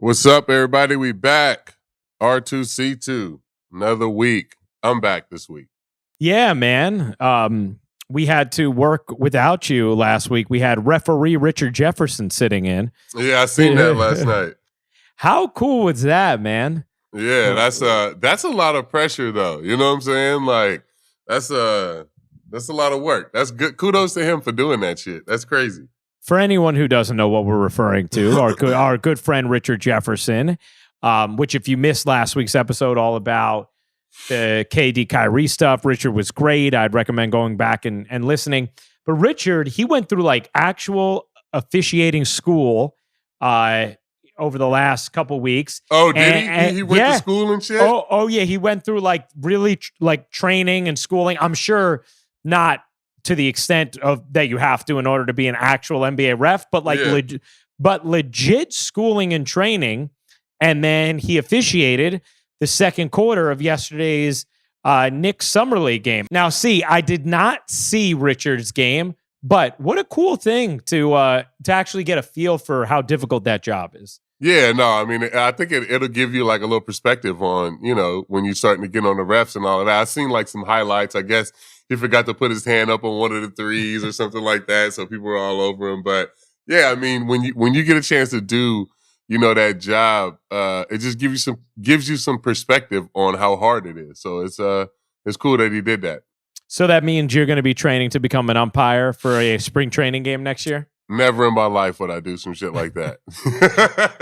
What's up, everybody? We back. R2C2. Another week. I'm back this week. Yeah, man. We had to work without you last week. We had referee Richard Jefferson sitting in. Yeah, I seen that last night. How cool was that, man? Yeah, that's a lot of pressure, though. You know what I'm saying? Like, that's a lot of work. That's good. Kudos to him for doing that shit. That's crazy. For anyone who doesn't know what we're referring to, our good friend Richard Jefferson, which if you missed last week's episode all about the KD Kyrie stuff, Richard was great. I'd recommend going back and listening. But Richard, he went through like actual officiating school over the last couple weeks. Oh, did he? He went to school and shit? Oh, yeah. He went through like really like training and schooling. I'm sure not to the extent of that you have to in order to be an actual NBA ref, but like legit schooling and training. And then he officiated the second quarter of yesterday's Knicks Summer League game. Now, see, I did not see Richard's game, but what a cool thing to actually get a feel for how difficult that job is. Yeah, no, I mean, I think it'll give you like a little perspective on, you know, when you're starting to get on the refs and all of that. I've seen like some highlights. I guess he forgot to put his hand up on one of the threes or something like that, so people were all over him. But yeah, I mean, when you get a chance to do, you know, that job, it just gives you some perspective on how hard it is. So it's cool that he did that. So that means you're going to be training to become an umpire for a spring training game next year? Never in my life would I do some shit like that.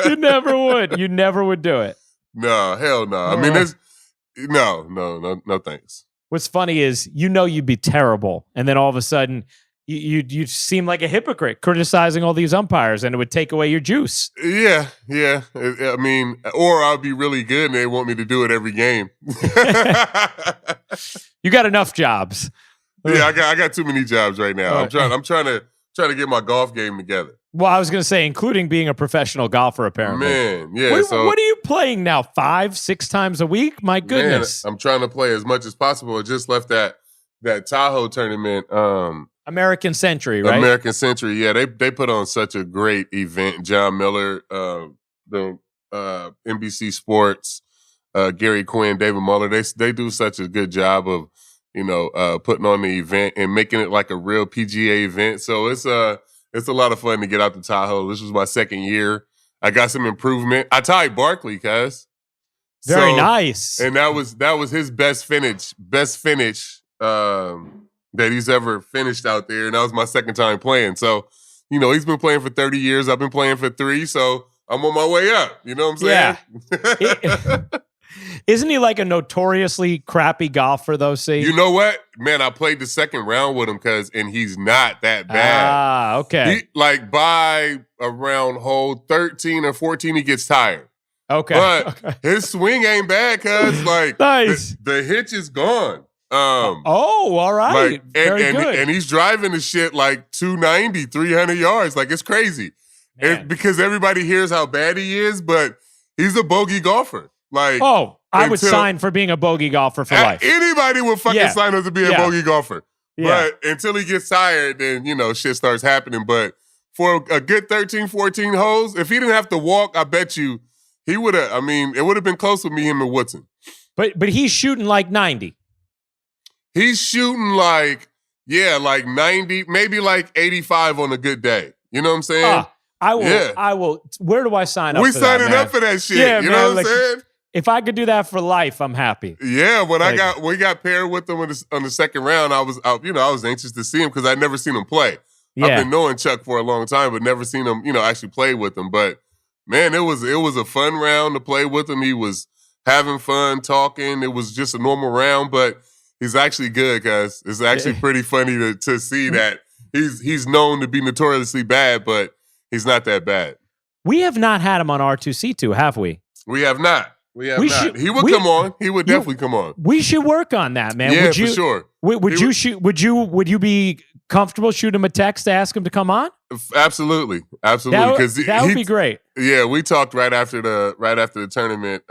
You never would. You never would do it. No, hell no. I mean, no, thanks. What's funny is, you know, you'd be terrible, and then all of a sudden, you seem like a hypocrite criticizing all these umpires, and it would take away your juice. Yeah. I mean, or I'll be really good, and they want me to do it every game. You got enough jobs. Yeah, I got too many jobs right now. I'm trying to get my golf game together. Well, I was going to say, including being a professional golfer, apparently. Man, yeah. What are you playing now? 5-6 times a week? My goodness. Man, I'm trying to play as much as possible. I just left that Tahoe tournament. American Century, right? American Century, yeah. They put on such a great event. John Miller, the NBC Sports, Gary Quinn, David Muller. They do such a good job of, you know, putting on the event and making it like a real PGA event. So it's a lot of fun to get out to Tahoe. This was my second year. I got some improvement. I tied Barkley, cuz. Very nice. And that was his best finish that he's ever finished out there. And that was my second time playing. So, you know, he's been playing for 30 years. I've been playing for 3. So I'm on my way up. You know what I'm saying? Yeah. Isn't he like a notoriously crappy golfer, though, see? You know what? Man, I played the second round with him and he's not that bad. Ah, okay. By around hole 13 or 14, he gets tired. Okay. But his swing ain't bad, cuz like nice. The hitch is gone. All right. Like, Very good. And he's driving the shit like 290, 300 yards. Like, it's crazy. Because everybody hears how bad he is, but he's a bogey golfer. Like, I would sign for being a bogey golfer for life. Anybody would fucking sign up to be a bogey golfer. Yeah. But until he gets tired, then, you know, shit starts happening. But for a good 13, 14 holes, if he didn't have to walk, I bet you he would have, I mean, it would have been close with me, him, and Woodson. But he's shooting like 90. He's shooting like 90, maybe like 85 on a good day. You know what I'm saying? I will. Where do I sign up we for that, signing up for that shit. Yeah, you man, know what I'm saying? If I could do that for life, I'm happy. Yeah, when we got paired with him on the second round, I was anxious to see him because I'd never seen him play. Yeah. I've been knowing Chuck for a long time, but never seen him, actually play with him. But man, it was a fun round to play with him. He was having fun, talking. It was just a normal round, but he's actually good, guys. It's actually pretty funny to see that he's known to be notoriously bad, but he's not that bad. We have not had him on R2C2, have we? We have not. He would come on. He would definitely come on. We should work on that, man. Yeah, for sure. Would you be comfortable shooting him a text to ask him to come on? Absolutely. That would be great. Yeah, we talked right after the tournament.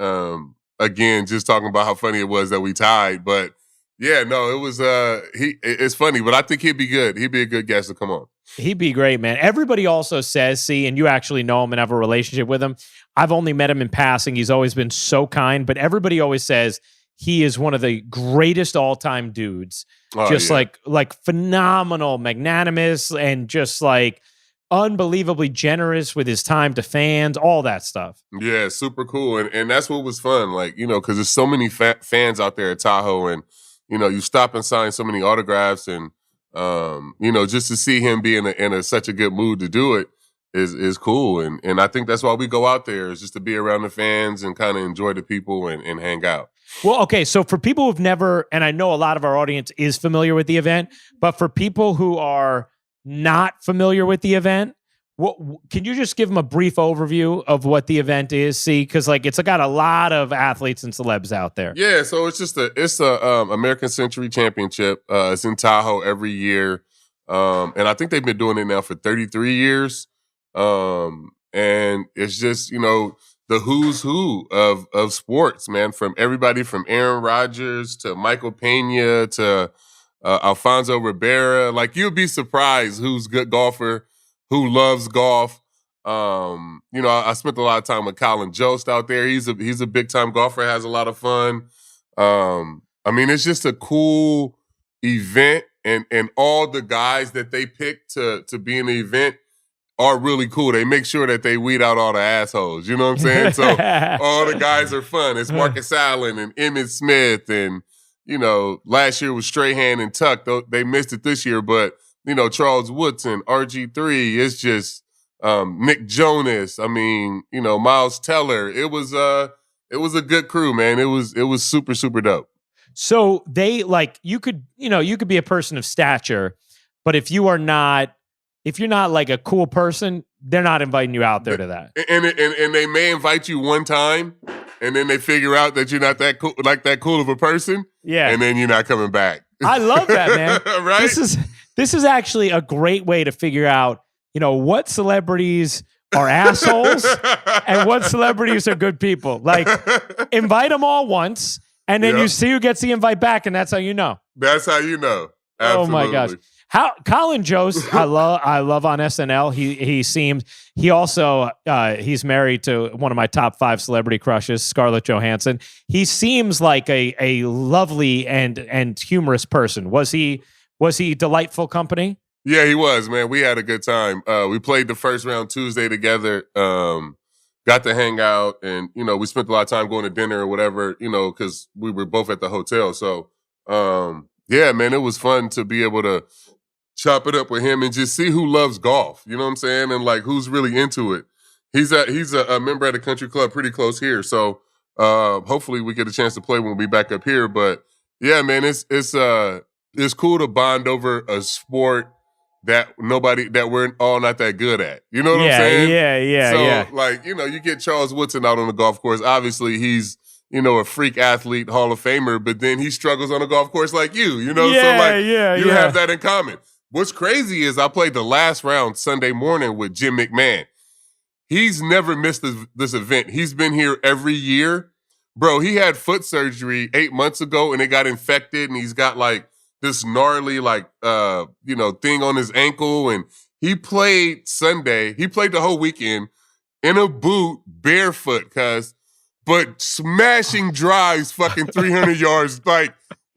Again, just talking about how funny it was that we tied. But yeah, no, it was it's funny, but I think he'd be good. He'd be a good guest to come on. He'd be great, man. Everybody also says, see, and you actually know him and have a relationship with him. I've only met him in passing. He's always been so kind, but everybody always says he is one of the greatest all-time dudes. Just like phenomenal, magnanimous, and just like unbelievably generous with his time to fans, all that stuff. Yeah, super cool. And that's what was fun. Like, because there's so many fans out there at Tahoe, and, you stop and sign so many autographs, and, just to see him be in such a good mood to do it is cool. And I think that's why we go out there, is just to be around the fans and kind of enjoy the people and hang out. Well, okay, so for people who've never, and I know a lot of our audience is familiar with the event, but for people who are not familiar with the event, can you just give them a brief overview of what the event is? See, because it's got a lot of athletes and celebs out there. Yeah, so it's a American Century Championship. It's in Tahoe every year, and I think they've been doing it now for 33 years. And it's just the who's who of sports, man. From everybody from Aaron Rodgers to Michael Pena to Alfonso Ribeira. Like, you'll be surprised who's a good golfer, who loves golf. I spent a lot of time with Colin Jost out there. He's a big time golfer, has a lot of fun. It's just a cool event, and all the guys that they pick to be in the event are really cool. They make sure that they weed out all the assholes. You know what I'm saying? So all the guys are fun. It's Marcus Allen and Emmitt Smith, and last year was Strahan and Tuck. They missed it this year, but Charles Woodson, RG3. It's just Nick Jonas. Miles Teller. It was a good crew, man. It was super, super dope. So they you could be a person of stature, but if you're not like a cool person, they're not inviting you out there to that. And they may invite you one time, and then they figure out that you're not that cool of a person. Yeah. And then you're not coming back. I love that, man. Right? This is actually a great way to figure out, what celebrities are assholes and what celebrities are good people. Like, invite them all once, and then you see who gets the invite back, and that's how you know. That's how you know. Absolutely. Oh my gosh. Colin Jost, I love on SNL. He also he's married to one of my top 5 celebrity crushes, Scarlett Johansson. He seems like a lovely and humorous person. Was he delightful company? Yeah, he was, man. We had a good time. We played the first round Tuesday together. Got to hang out, and we spent a lot of time going to dinner or whatever, because we were both at the hotel. So yeah, man, it was fun to be able to chop it up with him and just see who loves golf. You know what I'm saying? And who's really into it. He's a member at a country club pretty close here. So hopefully we get a chance to play when we back up here. But yeah, man, it's cool to bond over a sport that we're all not that good at. You know what I'm saying? Yeah. So you get Charles Woodson out on the golf course. Obviously he's a freak athlete, Hall of Famer, but then he struggles on a golf course like you, you have that in common. What's crazy is I played the last round Sunday morning with Jim McMahon. He's never missed this event. He's been here every year. Bro, he had foot surgery 8 months ago, and it got infected, and he's got this gnarly thing on his ankle. And he played Sunday. He played the whole weekend in a boot, barefoot, but smashing drives fucking 300 yards.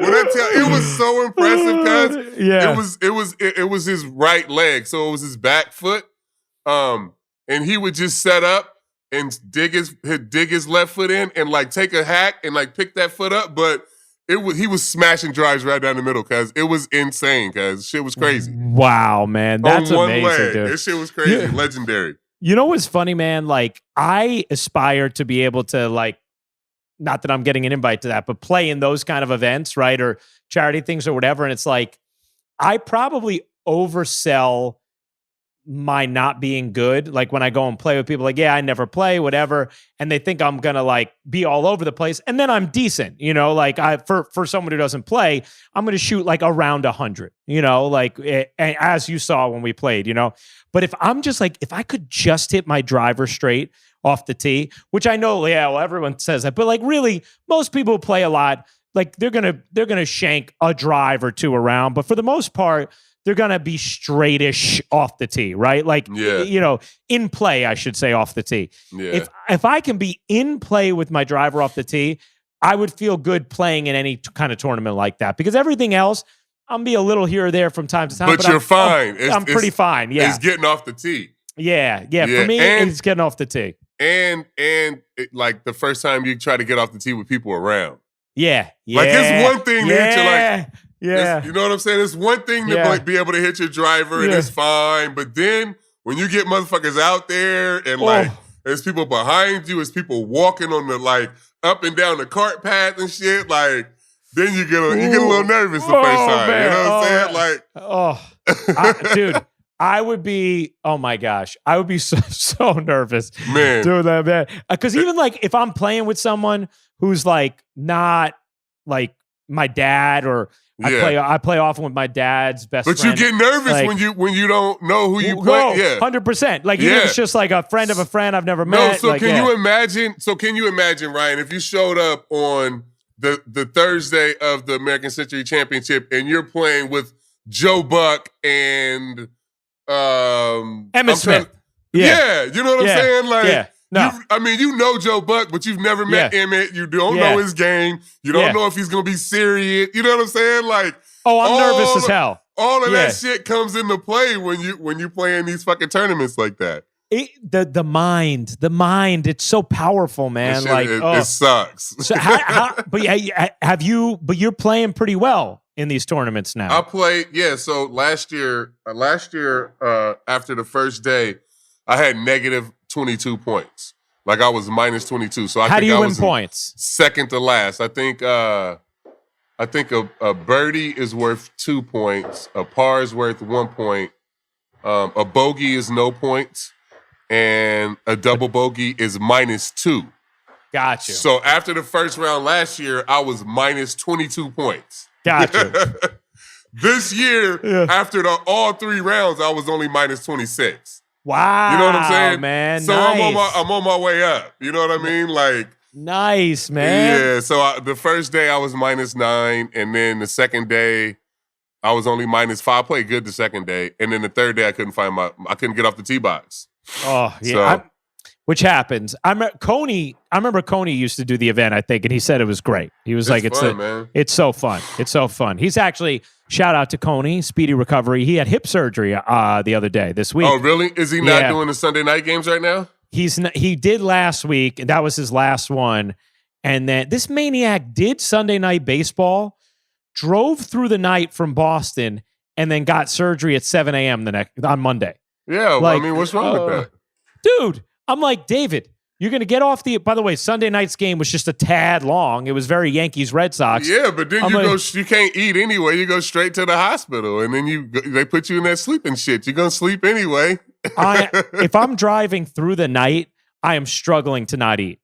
When I tell, it was so impressive, cuz it was his right leg, so it was his back foot, and he would just set up and dig his left foot in and take a hack and pick that foot up, but he was smashing drives right down the middle, cuz it was insane, cuz shit was crazy. Wow, man, that's amazing, dude. This shit was crazy, legendary. You know what's funny, man? I aspire to be able to not that I'm getting an invite to that, but play in those kind of events, right? Or charity things or whatever. And it's I probably oversell my not being good. When I go and play with people, I never play, whatever. And they think I'm going to be all over the place. And then I'm decent, for someone who doesn't play, I'm going to shoot around 100, as you saw when we played, But if I'm just if I could just hit my driver straight off the tee, which I know, everyone says that, but really, most people who play a lot, they're gonna shank a drive or two around. But for the most part, they're gonna be straightish off the tee, right? Like, in play, I should say, off the tee. Yeah. If I can be in play with my driver off the tee, I would feel good playing in any kind of tournament like that, because everything else, I'm be a little here or there from time to time. But you're fine. I'm pretty fine. Yeah, it's getting off the tee. Yeah. For me, it's getting off the tee. And like the first time you try to get off the tee with people around. Yeah. Like it's one thing to hit you Yeah. You know what I'm saying? It's one thing to like, be able to hit your driver and it's fine. But then when you get motherfuckers out there and like there's people behind you, it's people walking on the like up and down the cart path and shit, like then you get a little nervous the first time. Man. You know what I'm saying? Like dude, I would be, oh my gosh, I would be so nervous doing that, man. Because even like if I'm playing with someone who's like not like my dad, or I play often with my dad's best friend. But you get nervous like, when you don't know who you play. Yeah, 100%. Like even if it's just like a friend of a friend I've never met. No, so like, can you imagine? So can you imagine, Ryan, if you showed up on the Thursday of the American Century Championship and you're playing with Joe Buck and Emmitt Smith. You know what I'm saying? Like, no. you know Joe Buck, but you've never met Emmett. You don't know his game. You don't know if he's going to be serious. You know what I'm saying? Like, I'm nervous as hell. All of that shit comes into play when you play in these fucking tournaments like that. The mind, it's so powerful, man. Shit, like, it sucks. So but you're playing pretty well in these tournaments now. I played, so last year, after the first day, I had negative 22 points. Like I was minus 22. So how do you win points? Second to last. I think a birdie is worth 2 points. A par is worth 1 point. A bogey is no points. And a double bogey is minus 2. Gotcha. So after the first round last year, I was minus 22 points. Gotcha. This year, after all 3 rounds, I was only minus 26. Wow. You know what I'm saying? Man, so nice. I'm on my way up. You know what I mean? Like, nice, man. Yeah. So the first day I was minus 9, and then the second day I was only minus 5. I played good the second day, and then the third day I couldn't get off the tee box. Oh yeah. Which happens. I remember Coney used to do the event, I think, and he said it was great. He was it's so fun. It's so fun. He's actually, shout out to Coney, speedy recovery. He had hip surgery the other day, this week. Oh, really? Is he not doing the Sunday night games right now? He did last week, and that was his last one. And then this maniac did Sunday night baseball, drove through the night from Boston, and then got surgery at 7 a.m. on Monday. Yeah, like, what's wrong with that? Dude, I'm like, David, you're going to get off by the way, Sunday night's game was just a tad long. It was very Yankees-Red Sox. Yeah, but then you can't eat anyway. You go straight to the hospital, and then they put you in that sleeping shit. You're going to sleep anyway. If I'm driving through the night, I am struggling to not eat.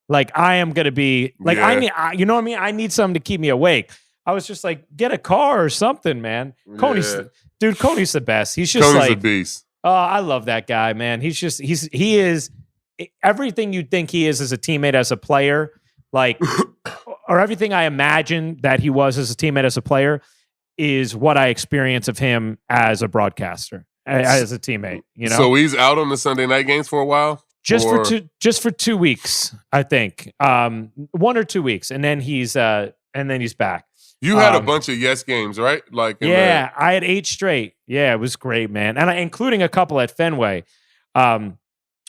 Like, I am going to be, like, you know what I mean? I need something to keep me awake. I was just like, get a car or something, man. Coney's the best. He's just Coney's a beast. Oh, I love that guy, man. He is everything you'd think he is as a teammate, as a player, like, or everything I imagine that he was as a teammate, as a player, is what I experience of him as a broadcaster, as a teammate. You know, so he's out on the Sunday night games for a while, just for 2 weeks, I think, 1 or 2 weeks, and then he's back. You had a bunch of yes games, right? Like, I had 8 straight. Yeah, it was great, man, and including a couple at Fenway,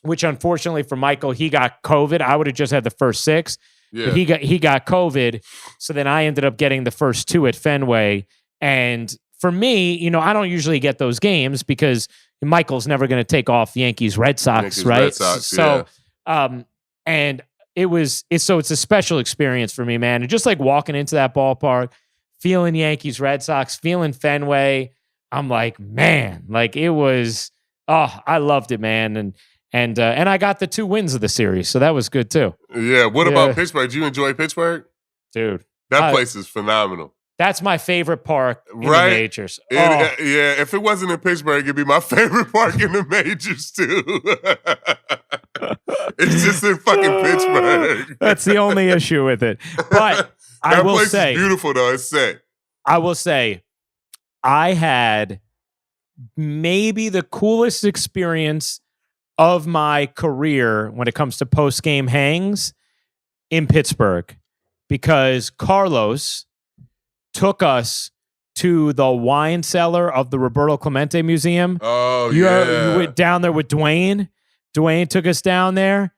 which unfortunately for Michael, he got COVID. I would have just had the first 6. Yeah. But he got COVID, so then I ended up getting the first 2 at Fenway. And for me, I don't usually get those games because Michael's never going to take off the Yankees-Red Sox, right? Red Sox, so, and it's a special experience for me, man. And just like walking into that ballpark, feeling Yankees-Red Sox, feeling Fenway, I'm like, man, like it was. Oh, I loved it, man, and I got the 2 wins of the series, so that was good too. Yeah. What about Pittsburgh? Do you enjoy Pittsburgh, dude? That place is phenomenal. That's my favorite park in the majors. Yeah, if it wasn't in Pittsburgh, it'd be my favorite park in the majors too. It's just in fucking Pittsburgh. That's the only issue with it. But I will say, is beautiful though. It's sick. I will say, I had maybe the coolest experience of my career when it comes to post-game hangs in Pittsburgh, because Carlos took us to the wine cellar of the Roberto Clemente Museum. Oh, you went down there with Dwayne. Dwayne took us down there.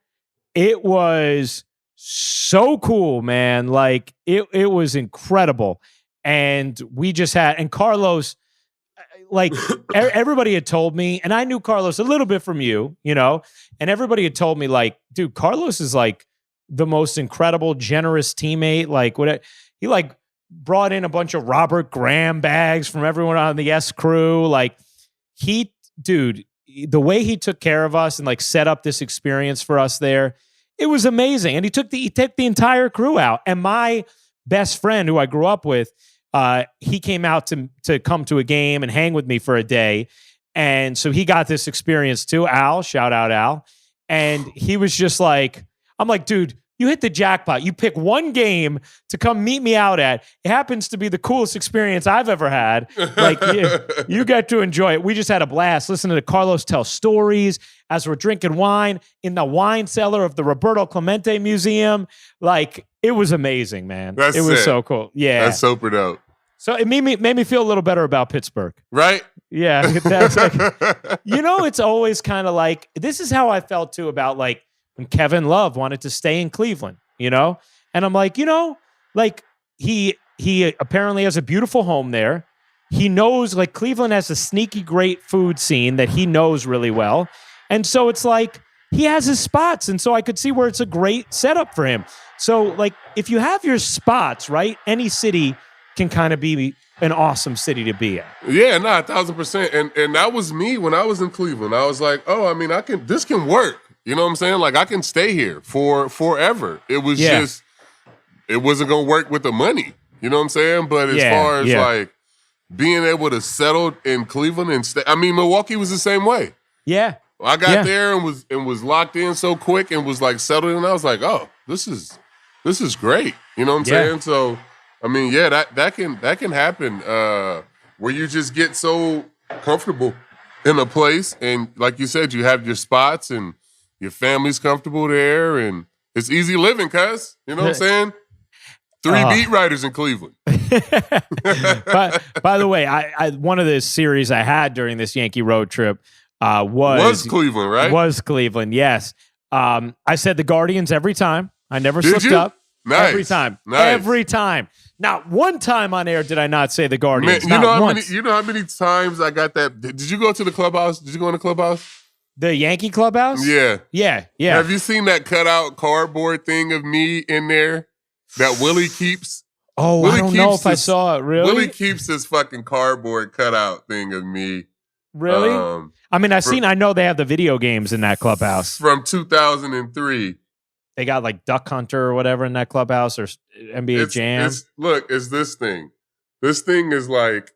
It was so cool, man. Like, it was incredible. And we just had, and Carlos, like, everybody had told me, and I knew Carlos a little bit from you, you know, and everybody had told me, like, dude, Carlos is like the most incredible, generous teammate. Like, what he like brought in a bunch of Robert Graham bags from everyone on the S crew. Like, dude, the way he took care of us and like set up this experience for us there, it was amazing. And he took the entire crew out. And my best friend, who I grew up with, he came out to come to a game and hang with me for a day. And so he got this experience too. Al, shout out Al. And he was just like, I'm like, dude, you hit the jackpot. You pick one game to come meet me out at. It happens to be the coolest experience I've ever had. Like, you get to enjoy it. We just had a blast listening to Carlos tell stories as we're drinking wine in the wine cellar of the Roberto Clemente Museum. Like, it was amazing, man. It was so cool. Yeah. That's super dope. So it made me feel a little better about Pittsburgh. Right? Yeah. That's like, you know, it's always kind of like, this is how I felt too about like when Kevin Love wanted to stay in Cleveland, you know? And I'm like, you know, like he apparently has a beautiful home there. He knows, like, Cleveland has a sneaky great food scene that he knows really well. And so it's like he has his spots. And so I could see where it's a great setup for him. So, like, if you have your spots, right, any city can kind of be an awesome city to be at. Yeah, 1,000%. And that was me when I was in Cleveland. I was like, oh, I mean, this can work. You know what I'm saying? Like, I can stay here for forever. It was just, it wasn't going to work with the money. You know what I'm saying? But as far as like being able to settle in Cleveland and stay, I mean, Milwaukee was the same way. Yeah. I got there and was locked in so quick and was like settled in. I was like, oh, this is great. You know what I'm saying? So, I mean, yeah, that can happen where you just get so comfortable in a place, and like you said, you have your spots and your family's comfortable there, and it's easy living, cuz. You know what I'm saying? 3 beat writers in Cleveland. By the way, I one of the series I had during this Yankee road trip was Cleveland, right? Was Cleveland, yes. I said the Guardians every time. I never slipped up. Nice. Every time. Nice. Every time. Not one time on air did I not say the Guardians. Man, once. You know how many times I got that? Did you go to the clubhouse? Did you go in the clubhouse? The Yankee clubhouse? Yeah. Yeah. Have you seen that cutout cardboard thing of me in there that Willie keeps? Oh, Willie, I don't know if I saw it. Really? Willie keeps this fucking cardboard cutout thing of me. Really? I mean, I know they have the video games in that clubhouse. From 2003. They got like Duck Hunter or whatever in that clubhouse, or NBA Jam. It's this thing. This thing is like,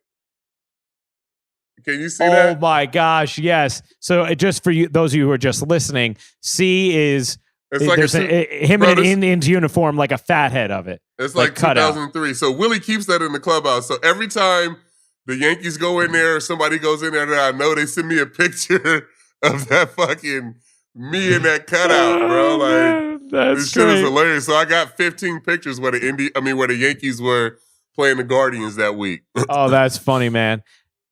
can you see that? Oh my gosh, yes. So just for you, those of you who are just listening, C is like him in uniform, like a fathead of it. It's like 2003. So Willie keeps that in the clubhouse. So every time the Yankees go in there, or somebody goes in there that I know, they send me a picture of that fucking me in that cutout, bro. Like, this shit is hilarious. So I got 15 pictures where the Yankees were playing the Guardians that week. Oh, that's funny, man.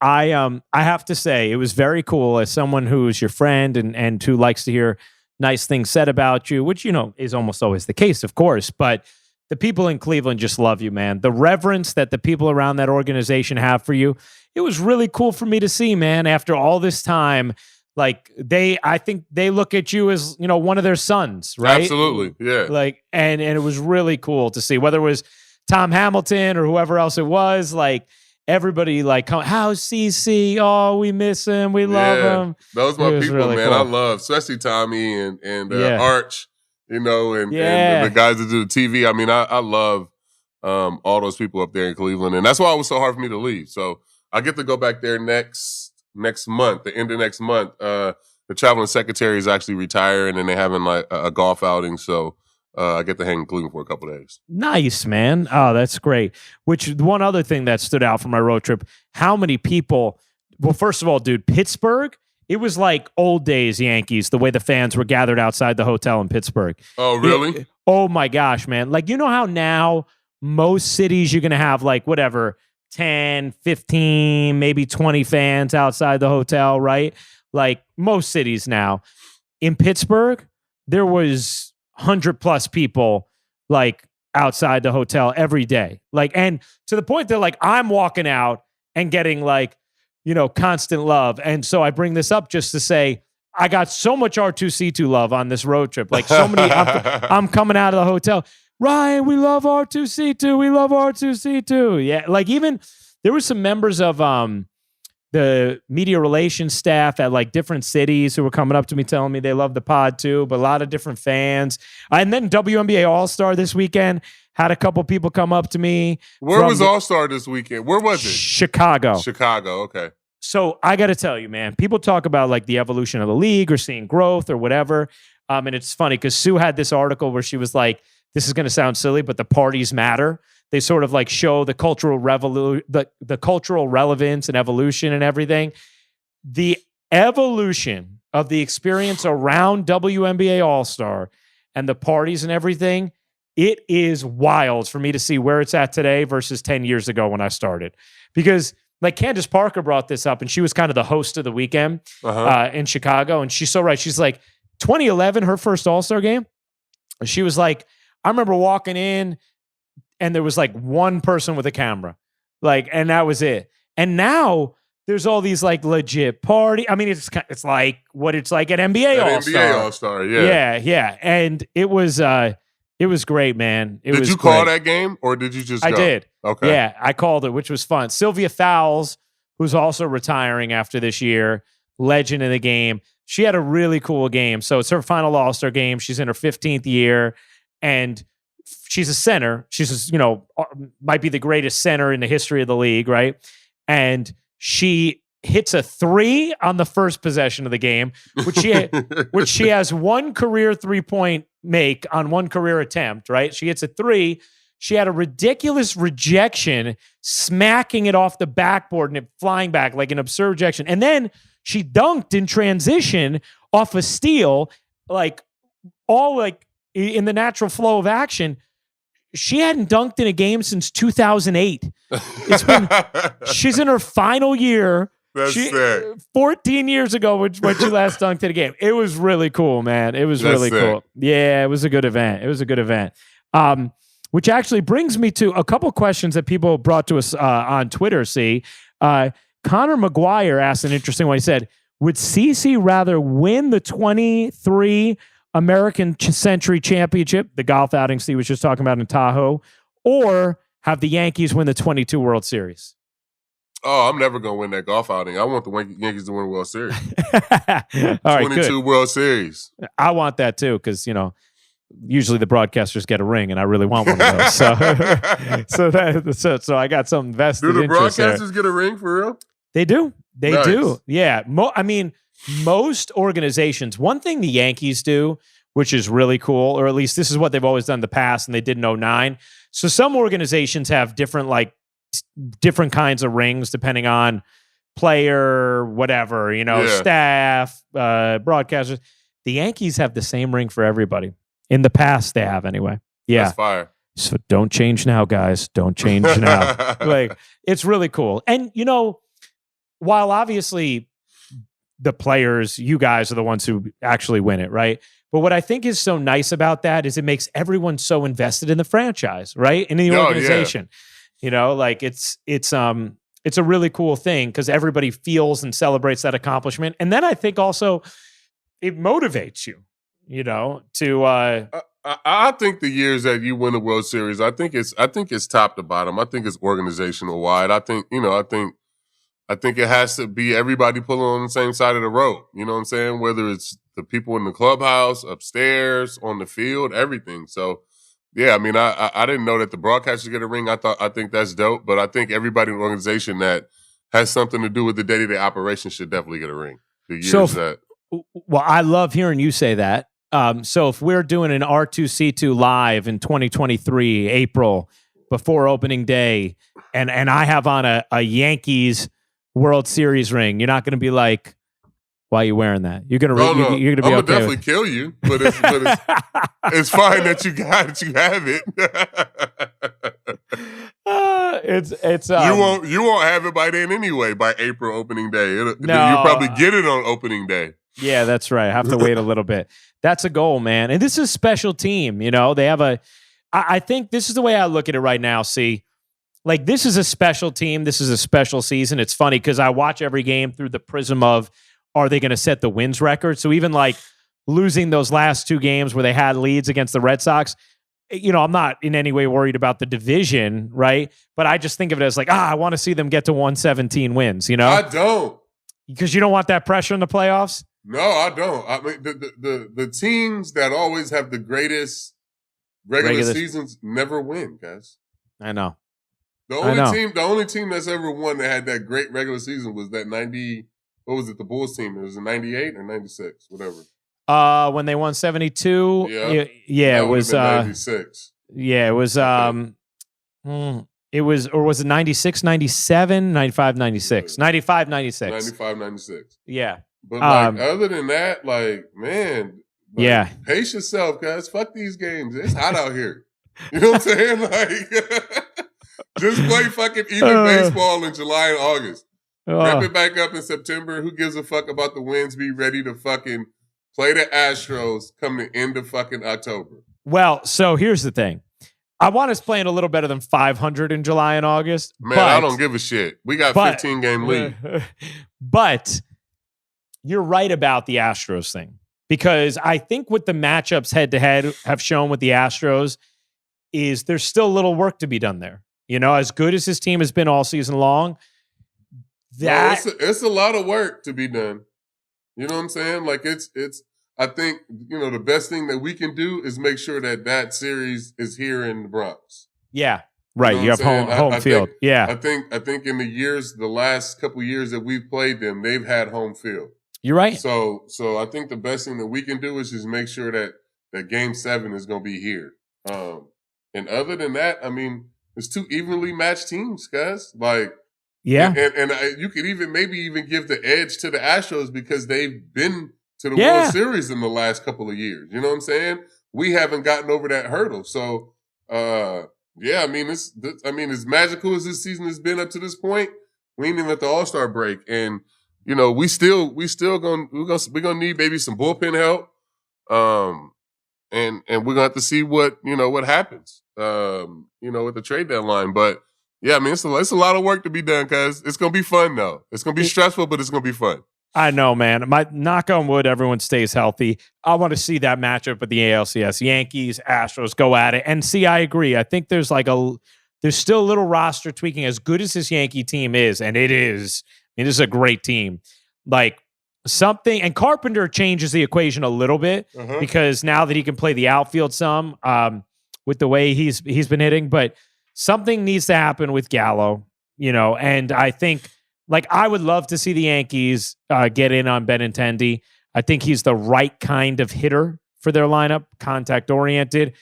I have to say, it was very cool as someone who's your friend and who likes to hear nice things said about you, which, you know, is almost always the case, of course. But the people in Cleveland just love you, man. The reverence that the people around that organization have for you, it was really cool for me to see, man, after all this time. Like, I think they look at you as, you know, one of their sons, right? Absolutely, yeah. Like, and it was really cool to see, whether it was Tom Hamilton or whoever else it was, like, everybody like, how's CC? Oh, we miss him. We love him. Those are my people, really man. Cool. I love, especially Tommy and Arch, you know, and the guys that do the TV. I mean, I love all those people up there in Cleveland, and that's why it was so hard for me to leave. So I get to go back there next month, the end of next month. The traveling secretary is actually retiring, and they're having like a golf outing. So I get to hang in Cleveland for a couple of days. Nice, man. Oh, that's great. Which one other thing that stood out from my road trip, how many people Well, first of all, dude, Pittsburgh, it was like old days Yankees, the way the fans were gathered outside the hotel in Pittsburgh. Oh, really? Oh, my gosh, man. Like, you know how now most cities you're going to have like whatever, 10, 15, maybe 20 fans outside the hotel, right? Like most cities now. In Pittsburgh, there was 100+ people like outside the hotel every day. Like, and to the point that like I'm walking out and getting like, constant love. And so I bring this up just to say, I got so much R2C2 love on this road trip. Like so many, I'm coming out of the hotel. Ryan, we love R2C2. We love R2C2. Yeah. Like even there were some members of the media relations staff at like different cities who were coming up to me telling me they love the pod too, but a lot of different fans. And then WNBA All-Star this weekend had a couple people come up to me. Where was All-Star this weekend? Where was it? Chicago. Chicago, okay. So I got to tell you, man, people talk about like the evolution of the league or seeing growth or whatever. And it's funny because Sue had this article where she was like, this is going to sound silly, but the parties matter. They sort of like show the cultural the cultural relevance and evolution and everything. The evolution of the experience around WNBA All-Star and the parties and everything, it is wild for me to see where it's at today versus 10 years ago when I started. Because like Candace Parker brought this up and she was kind of the host of the weekend in Chicago. And she's so right. She's like, 2011, her first All-Star game, she was like, I remember walking in and there was like one person with a camera, like, and that was it. And now there's all these like legit party. I mean, it's like what it's like at NBA All-Star. NBA All-Star, yeah. Yeah. And it was great, man. Did you call that game or did you just go? I did. Okay. Yeah, I called it, which was fun. Sylvia Fowles, who's also retiring after this year, legend in the game. She had a really cool game. So it's her final All-Star game. She's in her 15th year. And she's a center. She's, might be the greatest center in the history of the league, right? And she hits a 3 on the first possession of the game, which she has one career 3-point make on one career attempt, right? She hits a 3. She had a ridiculous rejection, smacking it off the backboard and it flying back like an absurd rejection. And then she dunked in transition off a steal, like all like in the natural flow of action. She hadn't dunked in a game since 2008. She's in her final year. That's sick. 14 years ago when she last dunked in a game. It was really cool, man. It was really cool. Yeah, it was a good event. Which actually brings me to a couple questions that people brought to us on Twitter. Connor McGuire asked an interesting one. He said, would CC rather win the 23 American Century Championship, the golf outing Steve was just talking about in Tahoe, or have the Yankees win the 22 World Series? Oh, I'm never going to win that golf outing. I want the Yankees to win the World Series. All right, 22 good. World Series. I want that too because, usually the broadcasters get a ring, and I really want one of those. So I got some vested interest. Do the broadcasters there. get a ring for real? They do. They nice. do. Yeah. Most organizations, one thing the Yankees do, which is really cool, or at least this is what they've always done in the past, and they did in 2009. So some organizations have different kinds of rings depending on player, whatever, staff, broadcasters. The Yankees have the same ring for everybody. In the past, they have anyway. Yeah. That's fire. So don't change now, guys. Don't change now. It's really cool. And, while obviously the players, you guys are the ones who actually win it, right? But what I think is so nice about that is it makes everyone so invested in the franchise, right? In the organization. Yeah. It's a really cool thing because everybody feels and celebrates that accomplishment. And then I think also it motivates you. I think the years that you win the World Series, I think it's top to bottom. I think it's organizational wide. I think it has to be everybody pulling on the same side of the road. You know what I'm saying? Whether it's the people in the clubhouse, upstairs, on the field, everything. So yeah, I didn't know that the broadcasters get a ring. I think that's dope, but I think everybody in the organization that has something to do with the day-to-day operation should definitely get a ring. Well, I love hearing you say that. So if we're doing an R2C2 live in 2023, April, before opening day, and I have on a Yankees World Series ring. You're not going to be like, why are you wearing that? You're going to you're going to be I'm okay. Definitely kill you, but it's fine that you have it. You won't have it by then anyway. By April opening day, you'll probably get it on opening day. Yeah, that's right. I have to wait a little bit. That's a goal, man. And this is a special team. You know, they have I think this is the way I look at it right now. See, like this is a special team. This is a special season. It's funny because I watch every game through the prism of, are they going to set the wins record? So even like losing those last 2 games where they had leads against the Red Sox, you know, I'm not in any way worried about the division, right? But I just think of it as like, I want to see them get to 117 wins, you know? I don't. Because you don't want that pressure in the playoffs? No, I don't. I mean, the teams that always have the greatest regular seasons never win, guys. I know. The only team that's ever won that had that great regular season was that 90. What was it? The Bulls team. It was in 98 or 96, whatever. When they won 72. Yeah, it was 96. Yeah, it was it was, or was it 96, 97, 95, 96, 95, 96. 95, 96. Yeah. But like other than that, like, man, pace yourself, guys. Fuck these games. It's hot out here. You know what I'm saying? Like just play fucking even baseball in July and August. Wrap it back up in September. Who gives a fuck about the wins? Be ready to fucking play the Astros come the end of fucking October. Well, so here's the thing. I want us playing a little better than 500 in July and August. Man, I don't give a shit. We got 15-game lead. But you're right about the Astros thing. Because I think what the matchups head-to-head have shown with the Astros is there's still a little work to be done there. You know, as good as his team has been all season long, it's a lot of work to be done. You know what I'm saying? Like it's I think, you know, the best thing that we can do is make sure that series is here in the Bronx. Yeah. Right. You have home field. I think in the last couple years that we've played them, they've had home field. You're right. So I think the best thing that we can do is just make sure that Game 7 is going to be here. And other than that, I mean, it's 2 evenly matched teams, guys. Like, yeah. And you could maybe even give the edge to the Astros because they've been to the World Series in the last couple of years. You know what I'm saying? We haven't gotten over that hurdle. So, I mean, as magical as this season has been up to this point, we ain't even at the All-Star break. And, you know, we're gonna need maybe some bullpen help. And we're gonna have to see what happens, with the trade deadline. But yeah, I mean, it's a lot of work to be done, cuz it's gonna be fun though. It's gonna be stressful, but it's gonna be fun. I know, man. My knock on wood, everyone stays healthy. I want to see that matchup with the ALCS. Yankees, Astros go at it. And see, I agree. I think there's still a little roster tweaking. As good as this Yankee team is, and it is a great team. Like something, and Carpenter changes the equation a little bit because now that he can play the outfield some with the way he's been hitting, but something needs to happen with Gallo, and I think. Like, I would love to see the Yankees get in on Benintendi. I think he's the right kind of hitter for their lineup, contact-oriented.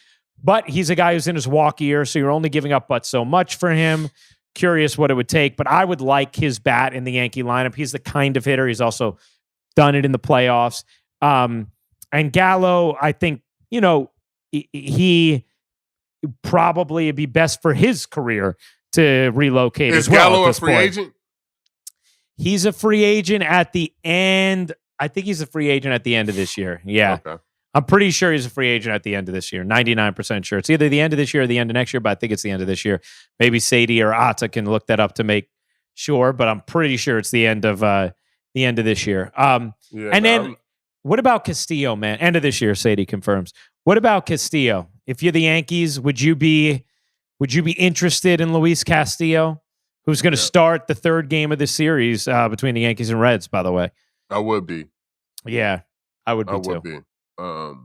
But he's a guy who's in his walk year, so you're only giving up but so much for him. Curious what it would take. But I would like his bat in the Yankee lineup. He's the kind of hitter. He's also done it in the playoffs. And Gallo, I think, he probably would be best for his career to relocate as well. Is Gallo a free agent? He's a free agent at the end. I think he's a free agent at the end of this year. Yeah. Okay. I'm pretty sure he's a free agent at the end of this year. 99% sure. It's either the end of this year or the end of next year, but I think it's the end of this year. Maybe Sadie or Atta can look that up to make sure, but I'm pretty sure it's the end of this year. What about Castillo, man? End of this year, Sadie confirms. What about Castillo? If you're the Yankees, would you be interested in Luis Castillo? Who's going to start the third game of the series between the Yankees and Reds, by the way? I would be. Yeah, I would be too. I would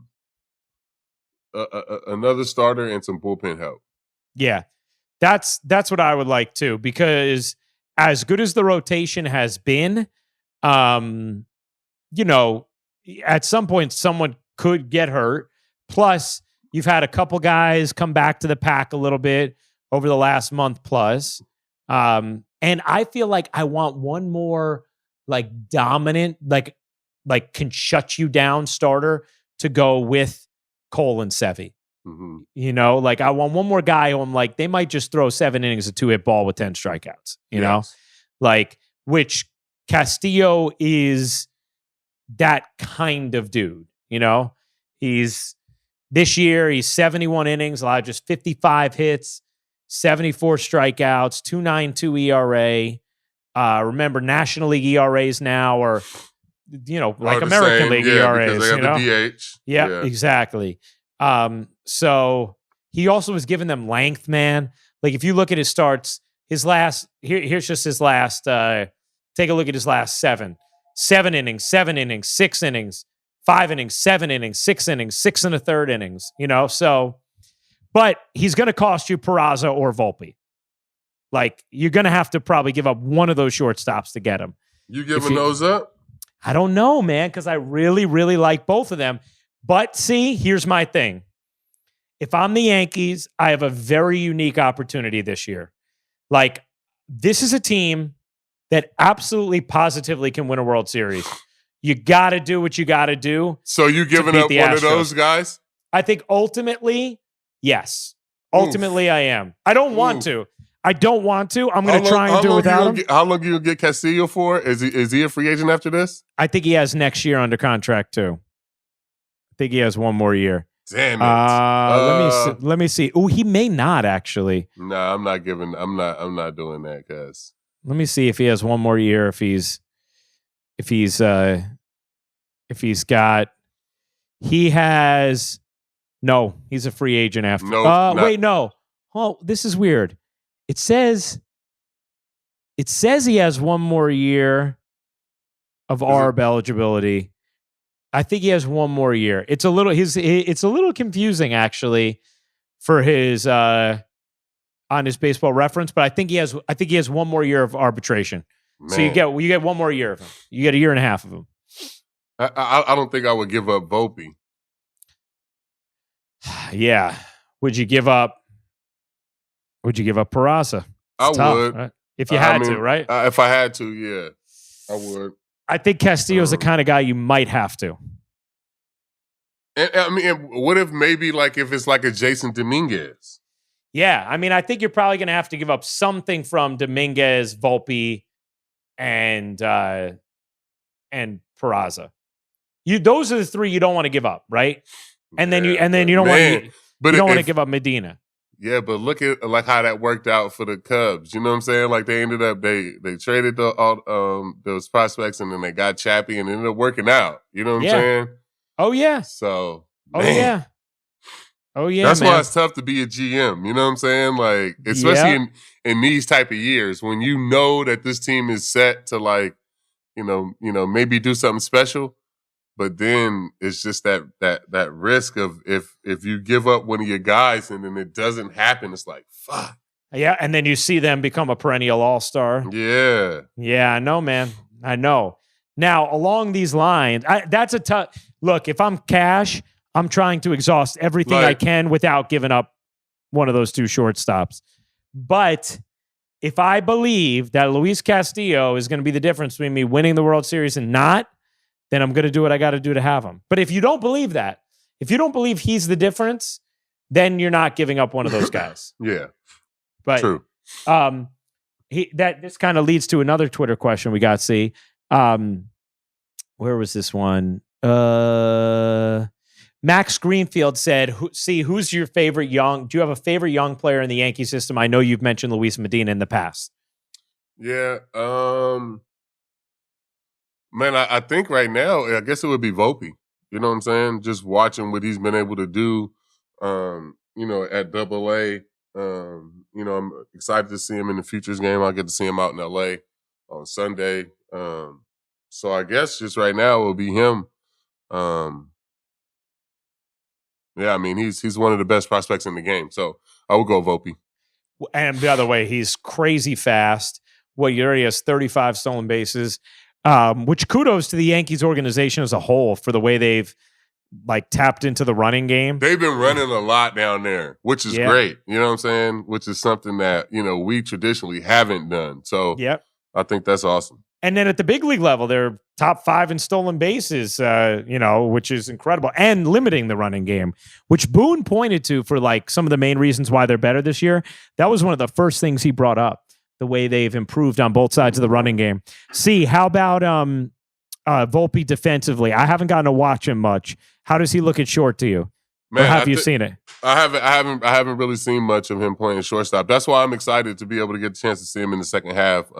be. Another starter and some bullpen help. Yeah. That's what I would like too, because as good as the rotation has been, at some point someone could get hurt. Plus, you've had a couple guys come back to the pack a little bit over the last month plus. And I feel like I want one more like dominant, like can shut you down starter to go with Cole and Sevy. Mm-hmm. You know, like I want one more guy who I'm like, they might just throw 7 innings of 2-hit ball with 10 strikeouts, you know, like which Castillo is that kind of dude, you know, this year he's 71 innings, allowed just 55 hits, 74 strikeouts, 2.92 ERA. Remember, National League ERAs now are, you know, like American League ERAs. Because they have the DH. Yeah, exactly. So he also was giving them length, man. Like if you look at his starts, here's just his last. Take a look at his last 7 innings, 6 innings, 5 innings, 7 innings, 6 innings, 6 1/3 innings. You know, so. But he's going to cost you Peraza or Volpe. Like, you're going to have to probably give up one of those shortstops to get him. You giving those up? I don't know, man, because I really, really like both of them. But see, here's my thing. If I'm the Yankees, I have a very unique opportunity this year. Like, this is a team that absolutely positively can win a World Series. You got to do what you got to do. So you giving up one of those guys? I think ultimately... Yes. Ultimately, I am. I don't want to. I'm going to try and do it without him. How long you going to get Castillo for? Is he a free agent after this? I think he has next year under contract, too. I think he has one more year. Damn it. Let me see. Oh, he may not, actually. No, I'm not doing that, cuz. Let me see if he has one more year, if he's got... He has... No, he's a free agent after. Wait, no. Oh, this is weird. It says he has one more year of ARB eligibility. I think he has one more year. It's a little confusing actually for his on his Baseball Reference, but I think he has one more year of arbitration. Man. So you get one more year of him. You get a year and a half of him. I don't think I would give up Volpe. Yeah. Would you give up Peraza? I would. Right? If you had to, right? If I had to, yeah. I would. I think Castillo's the kind of guy you might have to. And I mean, what if maybe like if it's like a Jason Dominguez? Yeah. I mean, I think you're probably going to have to give up something from Dominguez, Volpe, and Peraza. Those are the 3 you don't want to give up, right? And then you don't want to give up Medina. Yeah, but look at like how that worked out for the Cubs. You know what I'm saying? Like they ended up they traded those prospects and then they got Chappie and it ended up working out. You know what I'm saying? Oh yeah. So man. Oh yeah. That's why it's tough to be a GM. You know what I'm saying? Like especially in these type of years when you know that this team is set to like you know maybe do something special. But then it's just that risk of if you give up one of your guys and then it doesn't happen, it's like, fuck. Yeah, and then you see them become a perennial all-star. Yeah. Yeah, I know, man. I know. Now, along these lines, that's a tough... Look, if I'm Cash, I'm trying to exhaust everything I can without giving up one of those 2 shortstops. But if I believe that Luis Castillo is going to be the difference between me winning the World Series and not, then I'm going to do what I got to do to have him. But if you don't believe that, if you don't believe he's the difference, then you're not giving up one of those guys. Yeah. But true. This kind of leads to another Twitter question we got. See, where was this one? Max Greenfield said, who's your favorite do you have a favorite young player in the Yankee system? I know you've mentioned Luis Medina in the past. Yeah. Man, I think right now, I guess it would be Volpe. You know what I'm saying? Just watching what he's been able to do, at AA. I'm excited to see him in the Futures game. I'll get to see him out in LA on Sunday. So I guess just right now it will be him. Yeah, I mean, he's one of the best prospects in the game. So I would go Volpe. And by the way, he's crazy fast. He already has 35 stolen bases. Which kudos to the Yankees organization as a whole for the way they've like tapped into the running game. They've been running a lot down there, which is great. You know what I'm saying? Which is something that, we traditionally haven't done. So I think that's awesome. And then at the big league level, they're top 5 in stolen bases, which is incredible, and limiting the running game, which Boone pointed to for like some of the main reasons why they're better this year. That was one of the first things he brought up, the way they've improved on both sides of the running game. See, how about Volpe defensively? I haven't gotten to watch him much. How does he look at short to you? Man, or have you seen it? I haven't really seen much of him playing shortstop. That's why I'm excited to be able to get a chance to see him in the second half.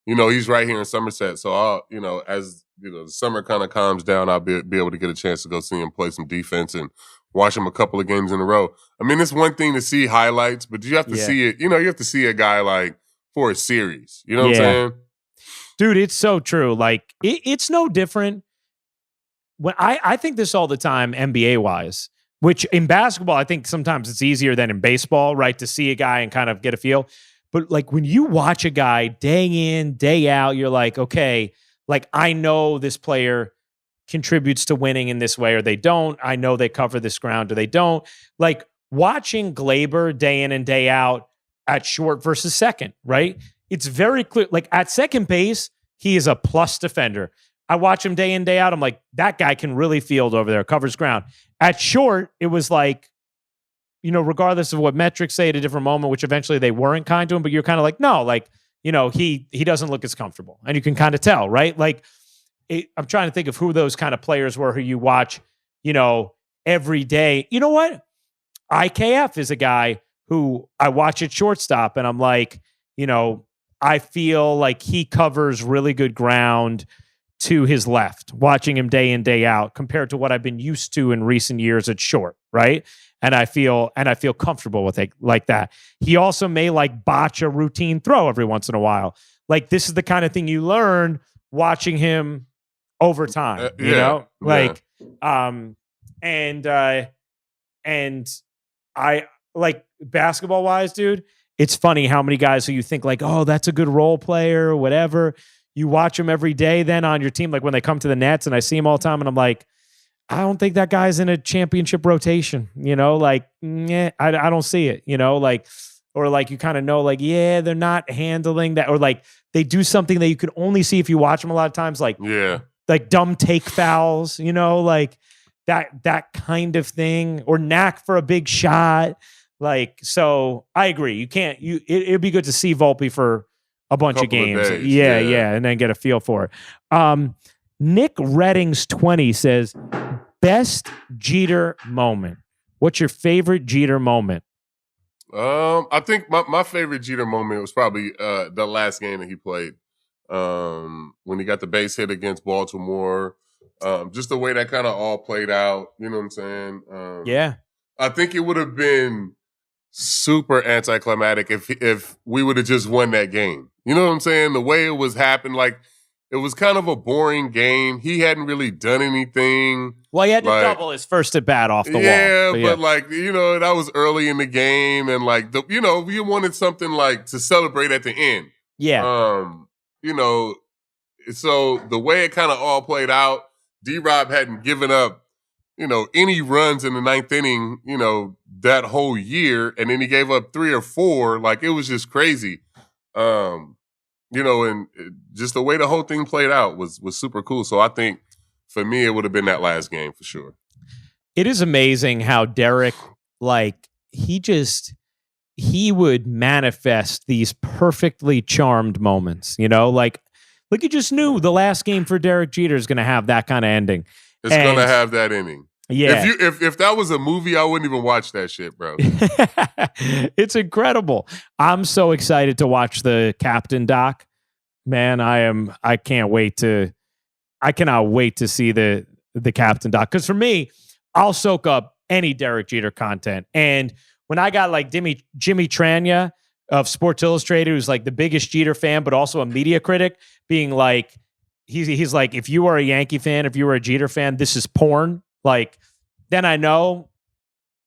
He's right here in Somerset, so as the summer kind of calms down, I'll be able to get a chance to go see him play some defense and watch him a couple of games in a row. I mean, it's one thing to see highlights, but you have to see it. You have to see a guy like for a series. You know what I'm saying? Dude, it's so true. Like it's no different. When I think this all the time, NBA wise. Which in basketball, I think sometimes it's easier than in baseball, right? To see a guy and kind of get a feel. But like when you watch a guy day in, day out, you're like, okay, like I know this player contributes to winning in this way or they don't. I know they cover this ground or they don't. Like watching Glaber day in and day out at short versus second, right? It's very clear. Like at second base, he is a plus defender. I watch him day in, day out. I'm like, that guy can really field over there, covers ground. At short, it was like, regardless of what metrics say at a different moment, which eventually they weren't kind to him, but you're kind of like, no, like, he doesn't look as comfortable. And you can kind of tell, right? Like, I'm trying to think of who those kind of players were who you watch, every day. You know what? IKF is a guy who I watch at shortstop and I'm like, I feel like he covers really good ground to his left, watching him day in, day out, compared to what I've been used to in recent years at short, right? And I feel comfortable with it like that. He also may like botch a routine throw every once in a while. Like this is the kind of thing you learn watching him over time, Like, and I like basketball wise, dude. It's funny how many guys who you think like, oh, that's a good role player or whatever. You watch them every day then on your team, like when they come to the Nets and I see them all the time and I'm like, I don't think that guy's in a championship rotation, like, I don't see it, like, or like you kind of know, like, they're not handling that, or like they do something that you can only see if you watch them a lot of times, like, like dumb take fouls, like that kind of thing, or knack for a big shot. Like, so I agree. It'd be good to see Volpe for a bunch of games. Yeah, and then get a feel for it. Nick Reddings 20 says, best Jeter moment. What's your favorite Jeter moment? I think my favorite Jeter moment was probably the last game that he played. When he got the base hit against Baltimore. Just the way that kind of all played out. You know what I'm saying? I think it would have been super anticlimactic if we would have just won that game. You know what I'm saying? The way it was happened, like it was kind of a boring game. He hadn't really done anything. Well, he had to double his first at bat off the wall. But like, that was early in the game and like you wanted something like to celebrate at the end. So the way it kind of all played out, D-Rob hadn't given up any runs in the ninth inning, that whole year. And then he gave up 3 or 4. Like, it was just crazy. And just the way the whole thing played out was super cool. So I think for me, it would have been that last game for sure. It is amazing how Derek, like, he would manifest these perfectly charmed moments, like you just knew the last game for Derek Jeter is going to have that kind of ending. It's going to have that ending. Yeah. If that was a movie, I wouldn't even watch that shit, bro. It's incredible. I'm so excited to watch the Captain doc. Man, I cannot wait to see the Captain doc. Because for me, I'll soak up any Derek Jeter content. And when I got like Jimmy Trania of Sports Illustrated, who's like the biggest Jeter fan, but also a media critic, being like, he's like, if you are a Yankee fan, if you are a Jeter fan, this is porn. Like, then I know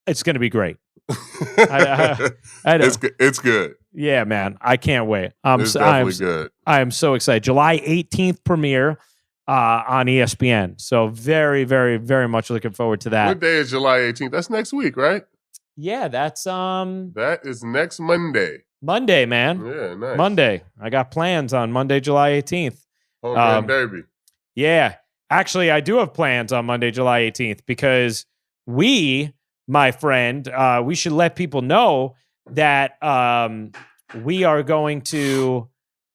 it's going to be great. I know. It's good. Yeah, man. I can't wait. It's definitely good. I am so excited. July 18th premiere. on ESPN. So very, very, very much looking forward to that. What day is July 18th? That's next week, right? Yeah, that's that is next Monday. Monday, man. Yeah, nice. Monday. I got plans on Monday, July 18th. Home run derby. Yeah. Actually, I do have plans on Monday, July 18th, because we, my friend, we should let people know that we are going to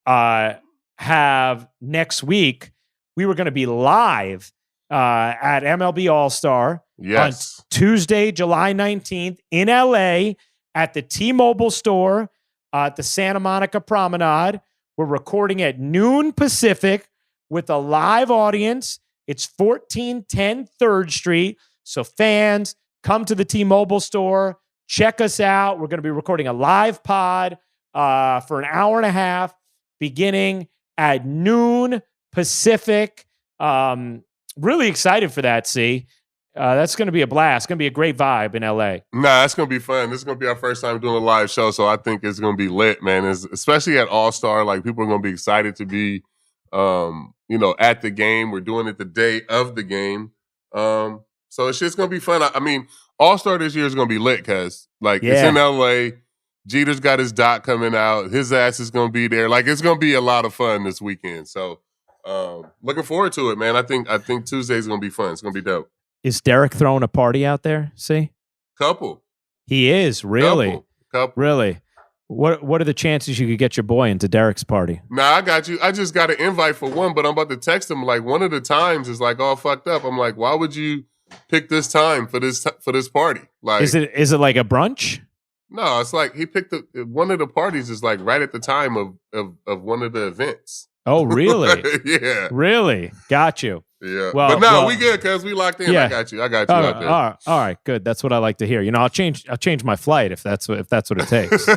have next week, we were going to be live at MLB All-Star on Tuesday, July 19th in LA at the T-Mobile store at the Santa Monica Promenade. We're recording at noon Pacific with a live audience. It's 1410 3rd Street. So fans, come to the T-Mobile store. Check us out. We're going to be recording a live pod for an hour and a half beginning at noon Pacific. Really excited for that, see. That's going to be a blast. It's going to be a great vibe in LA. Nah, it's going to be fun. This is going to be our first time doing a live show, so I think it's going to be lit, man. Especially at All-Star, like people are going to be excited to be, at the game. We're doing it the day of the game. So it's just going to be fun. I mean, All-Star this year is going to be lit because, it's in LA. Jeter's got his doc coming out. His ass is going to be there. Like, it's going to be a lot of fun this weekend. So looking forward to it, man. I think Tuesday's going to be fun. It's going to be dope. Is Derek throwing a party out there? See? Couple. He is, really? Couple. Really? What are the chances you could get your boy into Derek's party? Nah, I got you. I just got an invite for one, but I'm about to text him. Like, one of the times is like all fucked up. I'm like, why would you pick this time for this party? Like, is it like a brunch? No, it's like he picked one of the parties is like right at the time of one of the events. Oh, really? Yeah. Really? Got you. Yeah. Well, but we good because we locked in. Yeah. I got you out there. All right, good. That's what I like to hear. I'll change my flight if that's what it takes.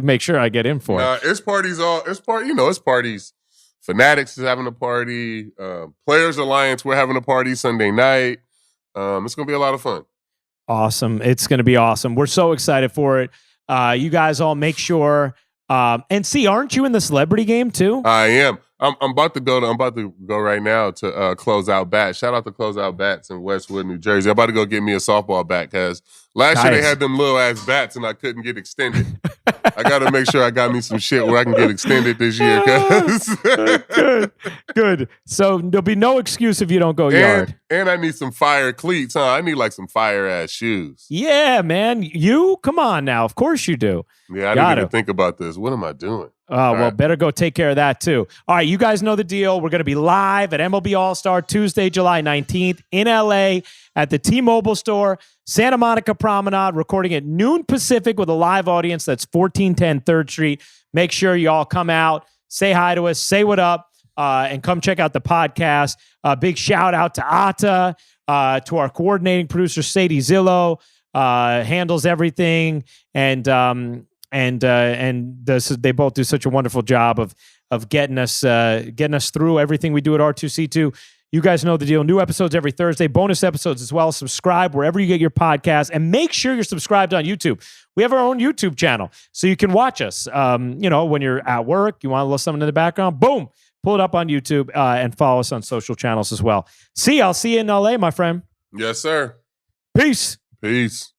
Make sure I get in for it. It's parties. It's parties. Fanatics is having a party. Players Alliance, we're having a party Sunday night. It's gonna be a lot of fun. Awesome. It's gonna be awesome. We're so excited for it. You guys all make sure. And see, aren't you in the celebrity game too? I am. I'm about to go right now to Close Out Bats. Shout out to Close Out Bats in Westwood, New Jersey. I'm about to go get me a softball bat because last year they had them little ass bats and I couldn't get extended. I got to make sure I got me some shit where I can get extended this year. Good. So there'll be no excuse if you don't go yard. And I need some fire cleats, huh? I need like some fire ass shoes. Yeah, man. You come on now. Of course you do. Yeah, I didn't even think about this. What am I doing? Better go take care of that too. All right, you guys know the deal. We're going to be live at MLB All-Star Tuesday, July 19th in LA at the T-Mobile store, Santa Monica Promenade, recording at noon Pacific with a live audience. That's 1410 3rd Street. Make sure you all come out, say hi to us, say what up, and come check out the podcast. Big shout out to Atta, to our coordinating producer, Sadie Zillow, handles everything, and they both do such a wonderful job of getting us through everything we do at R2C2. You guys know the deal. New episodes every Thursday, bonus episodes as well. Subscribe wherever you get your podcast, and make sure you're subscribed on YouTube. We have our own YouTube channel, so you can watch us. When you're at work, you want a little something in the background, boom, pull it up on YouTube, and follow us on social channels as well. I'll see you in LA, my friend. Yes, sir. Peace. Peace.